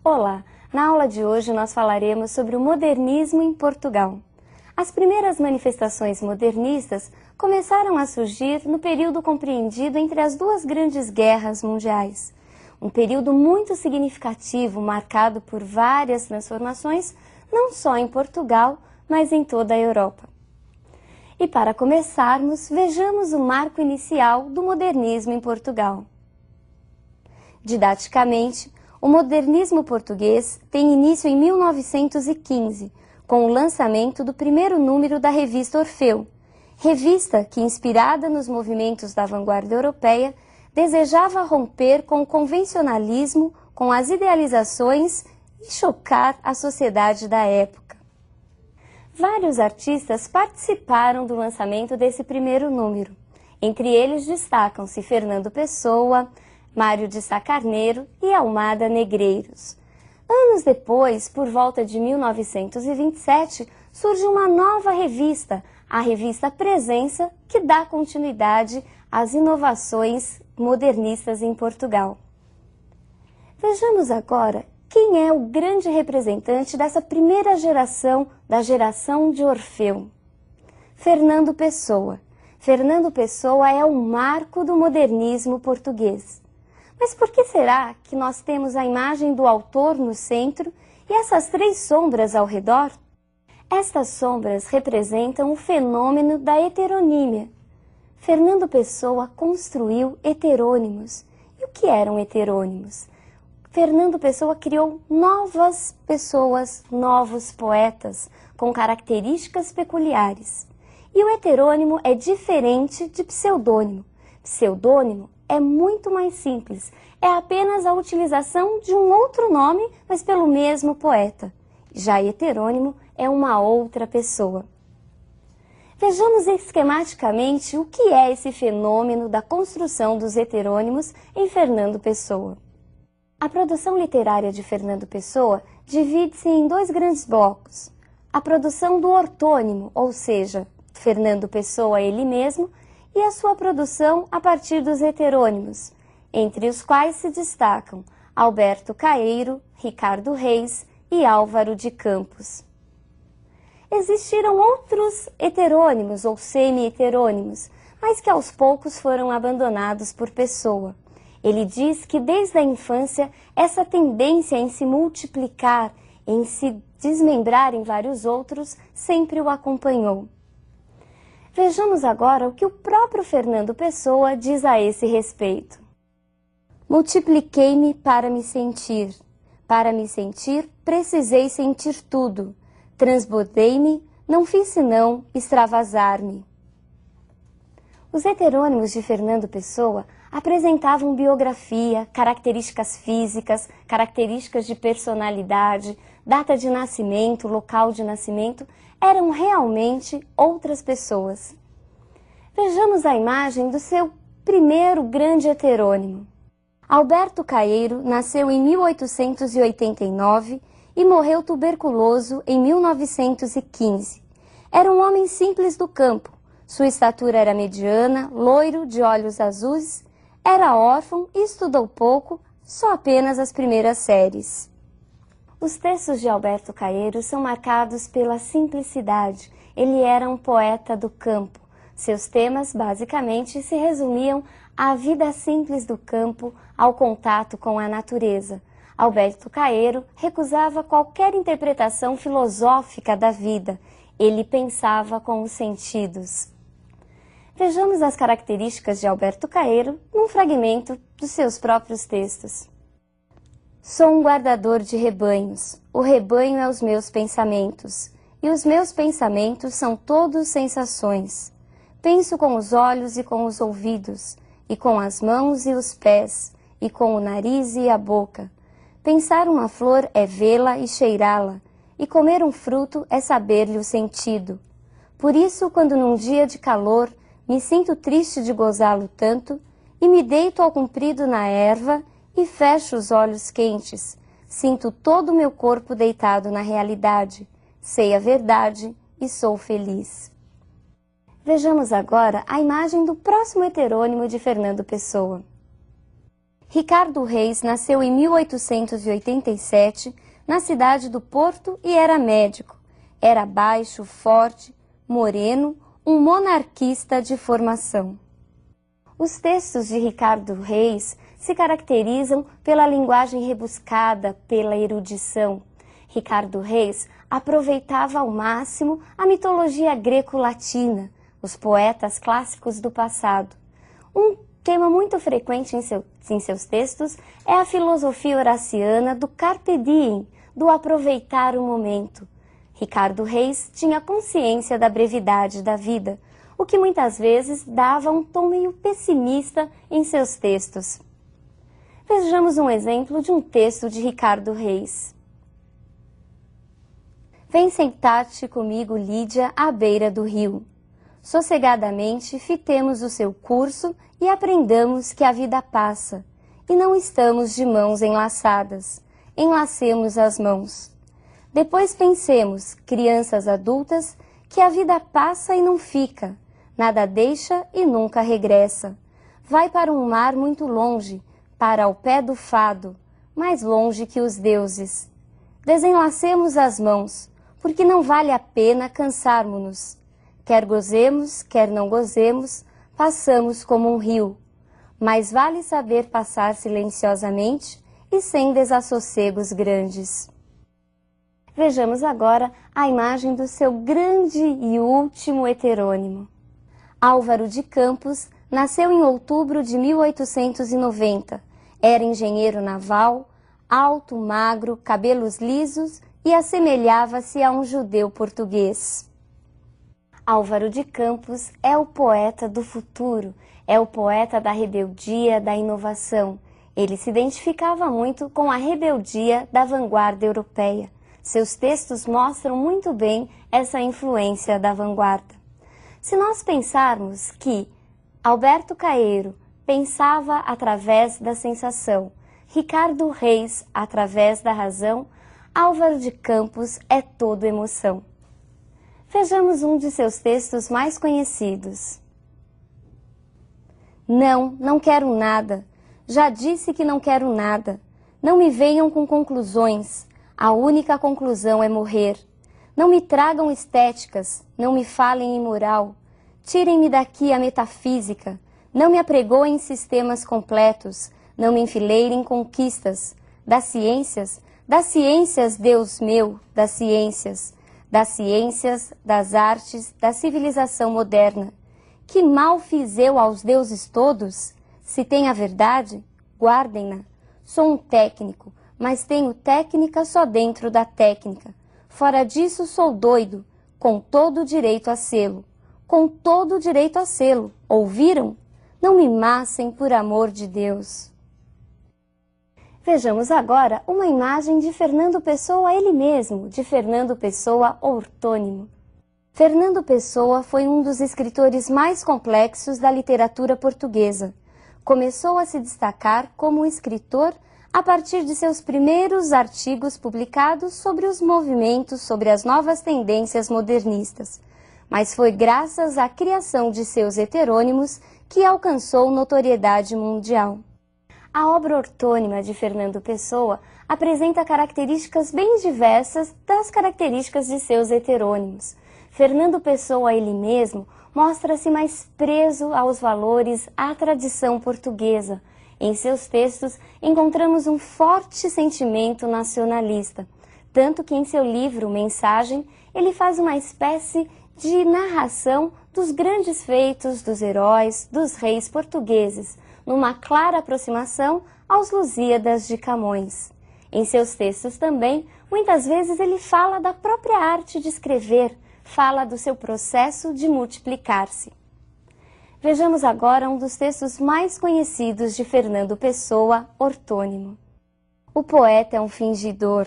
Olá! Na aula de hoje nós falaremos sobre o modernismo em Portugal. As primeiras manifestações modernistas começaram a surgir no período compreendido entre as duas grandes guerras mundiais. Um período muito significativo, marcado por várias transformações, não só em Portugal, mas em toda a Europa. E para começarmos, vejamos o marco inicial do modernismo em Portugal. Didaticamente, o modernismo português tem início em 1915, com o lançamento do primeiro número da revista Orfeu, revista que, inspirada nos movimentos da vanguarda europeia, desejava romper com o convencionalismo, com as idealizações e chocar a sociedade da época. Vários artistas participaram do lançamento desse primeiro número. Entre eles destacam-se Fernando Pessoa, Mário de Sá Carneiro e Almada Negreiros. Anos depois, por volta de 1927, surge uma nova revista, a revista Presença, que dá continuidade às inovações modernistas em Portugal. Vejamos agora quem é o grande representante dessa primeira geração, da geração de Orfeu. Fernando Pessoa. Fernando Pessoa é o marco do modernismo português. Mas por que será que nós temos a imagem do autor no centro e essas três sombras ao redor? Estas sombras representam o fenômeno da heteronímia. Fernando Pessoa construiu heterônimos. E o que eram heterônimos? Fernando Pessoa criou novas pessoas, novos poetas, com características peculiares. E o heterônimo é diferente de pseudônimo. Pseudônimo é muito mais simples, é apenas a utilização de um outro nome, mas pelo mesmo poeta. Já heterônimo é uma outra pessoa. Vejamos esquematicamente o que é esse fenômeno da construção dos heterônimos em Fernando Pessoa. A produção literária de Fernando Pessoa divide-se em dois grandes blocos. A produção do ortônimo, ou seja, Fernando Pessoa ele mesmo, e a sua produção a partir dos heterônimos, entre os quais se destacam Alberto Caeiro, Ricardo Reis e Álvaro de Campos. Existiram outros heterônimos ou semi-heterônimos, mas que aos poucos foram abandonados por Pessoa. Ele diz que desde a infância essa tendência em se multiplicar, em se desmembrar em vários outros, sempre o acompanhou. Vejamos agora o que o próprio Fernando Pessoa diz a esse respeito. Multipliquei-me para me sentir. Para me sentir, precisei sentir tudo. Transbordei-me, não fiz senão extravasar-me. Os heterônimos de Fernando Pessoa apresentavam biografia, características físicas, características de personalidade, data de nascimento, local de nascimento, eram realmente outras pessoas. Vejamos a imagem do seu primeiro grande heterônimo. Alberto Caeiro nasceu em 1889 e morreu tuberculoso em 1915. Era um homem simples do campo. Sua estatura era mediana, loiro, de olhos azuis, era órfão e estudou pouco, só apenas as primeiras séries. Os textos de Alberto Caeiro são marcados pela simplicidade. Ele era um poeta do campo. Seus temas, basicamente, se resumiam à vida simples do campo, ao contato com a natureza. Alberto Caeiro recusava qualquer interpretação filosófica da vida. Ele pensava com os sentidos. Vejamos as características de Alberto Caeiro num fragmento dos seus próprios textos. Sou um guardador de rebanhos, o rebanho é os meus pensamentos, e os meus pensamentos são todos sensações. Penso com os olhos e com os ouvidos, e com as mãos e os pés, e com o nariz e a boca. Pensar uma flor é vê-la e cheirá-la, e comer um fruto é saber-lhe o sentido. Por isso, quando num dia de calor me sinto triste de gozá-lo tanto, e me deito ao comprido na erva, e fecho os olhos quentes, sinto todo o meu corpo deitado na realidade, sei a verdade e sou feliz. Vejamos agora a imagem do próximo heterônimo de Fernando Pessoa. Ricardo Reis nasceu em 1887 na cidade do Porto e era médico. Era baixo, forte, moreno, um monarquista de formação. Os textos de Ricardo Reis se caracterizam pela linguagem rebuscada, pela erudição. Ricardo Reis aproveitava ao máximo a mitologia greco-latina, os poetas clássicos do passado. Um tema muito frequente em seus textos é a filosofia horaciana do carpe diem, do aproveitar o momento. Ricardo Reis tinha consciência da brevidade da vida, o que muitas vezes dava um tom meio pessimista em seus textos. Vejamos um exemplo de um texto de Ricardo Reis. Vem sentar-te comigo, Lídia, à beira do rio. Sossegadamente fitemos o seu curso e aprendamos que a vida passa, e não estamos de mãos enlaçadas. Enlacemos as mãos. Depois pensemos, crianças adultas, que a vida passa e não fica, nada deixa e nunca regressa. Vai para um mar muito longe, para ao pé do fado, mais longe que os deuses. Desenlacemos as mãos, porque não vale a pena cansarmos-nos. Quer gozemos, quer não gozemos, passamos como um rio. Mas vale saber passar silenciosamente e sem desassossegos grandes. Vejamos agora a imagem do seu grande e último heterônimo. Álvaro de Campos nasceu em outubro de 1890. Era engenheiro naval, alto, magro, cabelos lisos e assemelhava-se a um judeu português. Álvaro de Campos é o poeta do futuro, é o poeta da rebeldia, da inovação. Ele se identificava muito com a rebeldia da vanguarda europeia. Seus textos mostram muito bem essa influência da vanguarda. Se nós pensarmos que Alberto Caeiro pensava através da sensação, Ricardo Reis através da razão, Álvaro de Campos é todo emoção. Vejamos um de seus textos mais conhecidos. Não, não quero nada. Já disse que não quero nada. Não me venham com conclusões. A única conclusão é morrer. Não me tragam estéticas, não me falem em moral. Tirem-me daqui a metafísica. Não me apregoem sistemas completos. Não me enfileirem conquistas. Das ciências, Deus meu, das ciências, das artes, da civilização moderna. Que mal fiz eu aos deuses todos? Se tem a verdade, guardem-na. Sou um técnico, mas tenho técnica só dentro da técnica. Fora disso sou doido, com todo o direito a sê-lo. Com todo o direito a sê-lo. Ouviram? Não me massem por amor de Deus. Vejamos agora uma imagem de Fernando Pessoa ele mesmo, de Fernando Pessoa ortônimo. Fernando Pessoa foi um dos escritores mais complexos da literatura portuguesa. Começou a se destacar como escritor a partir de seus primeiros artigos publicados sobre os movimentos, sobre as novas tendências modernistas. Mas foi graças à criação de seus heterônimos que alcançou notoriedade mundial. A obra ortônima de Fernando Pessoa apresenta características bem diversas das características de seus heterônimos. Fernando Pessoa ele mesmo mostra-se mais preso aos valores, à tradição portuguesa. Em seus textos encontramos um forte sentimento nacionalista, tanto que em seu livro Mensagem ele faz uma espécie de narração dos grandes feitos dos heróis, dos reis portugueses, numa clara aproximação aos Lusíadas de Camões. Em seus textos também, muitas vezes ele fala da própria arte de escrever, fala do seu processo de multiplicar-se. Vejamos agora um dos textos mais conhecidos de Fernando Pessoa, ortônimo. O poeta é um fingidor.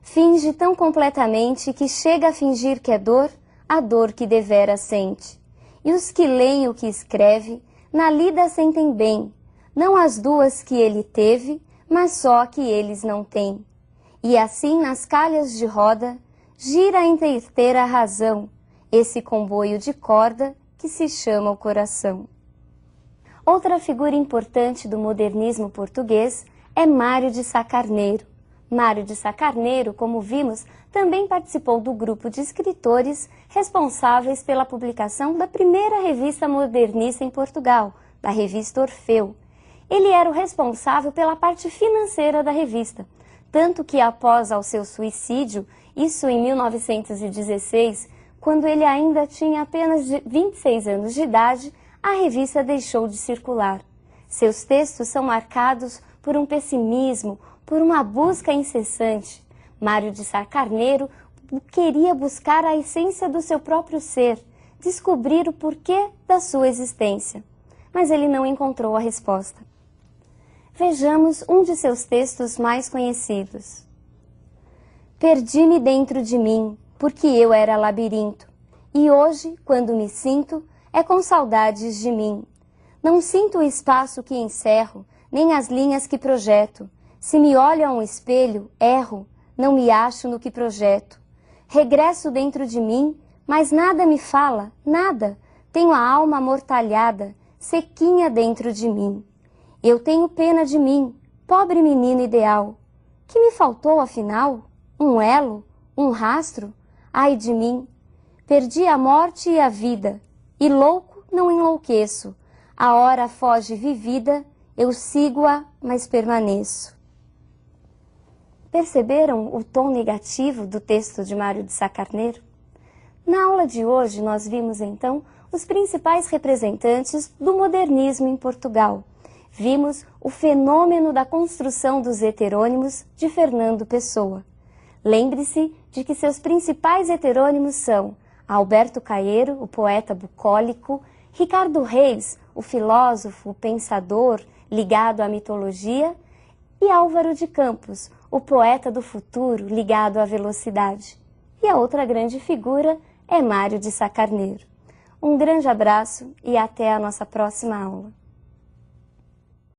Finge tão completamente que chega a fingir que é dor, a dor que devera sente. E os que leem o que escreve, na lida sentem bem, não as duas que ele teve, mas só que eles não têm. E assim nas calhas de roda, gira a inteira razão, esse comboio de corda que se chama o coração. Outra figura importante do modernismo português é Mário de Sá Carneiro. Mário de Sá Carneiro, como vimos, também participou do grupo de escritores responsáveis pela publicação da primeira revista modernista em Portugal, da revista Orfeu. Ele era o responsável pela parte financeira da revista, tanto que após ao seu suicídio, isso em 1916, quando ele ainda tinha apenas 26 anos de idade, a revista deixou de circular. Seus textos são marcados por um pessimismo, por uma busca incessante. Mário de Sá Carneiro queria buscar a essência do seu próprio ser, descobrir o porquê da sua existência. Mas ele não encontrou a resposta. Vejamos um de seus textos mais conhecidos. Perdi-me dentro de mim, porque eu era labirinto, e hoje, quando me sinto, é com saudades de mim. Não sinto o espaço que encerro, nem as linhas que projeto. Se me olho a um espelho, erro, não me acho no que projeto. Regresso dentro de mim, mas nada me fala, nada. Tenho a alma amortalhada, sequinha dentro de mim. Eu tenho pena de mim, pobre menino ideal. Que me faltou, afinal? Um elo? Um rastro? Ai de mim! Perdi a morte e a vida, e louco não enlouqueço. A hora foge vivida, eu sigo-a, mas permaneço. Perceberam o tom negativo do texto de Mário de Sá Carneiro? Na aula de hoje, nós vimos então os principais representantes do modernismo em Portugal. Vimos o fenômeno da construção dos heterônimos de Fernando Pessoa. Lembre-se de que seus principais heterônimos são Alberto Caeiro, o poeta bucólico, Ricardo Reis, o filósofo, o pensador ligado à mitologia, e Álvaro de Campos, o poeta do futuro ligado à velocidade. E a outra grande figura é Mário de Sá Carneiro. Um grande abraço e até a nossa próxima aula.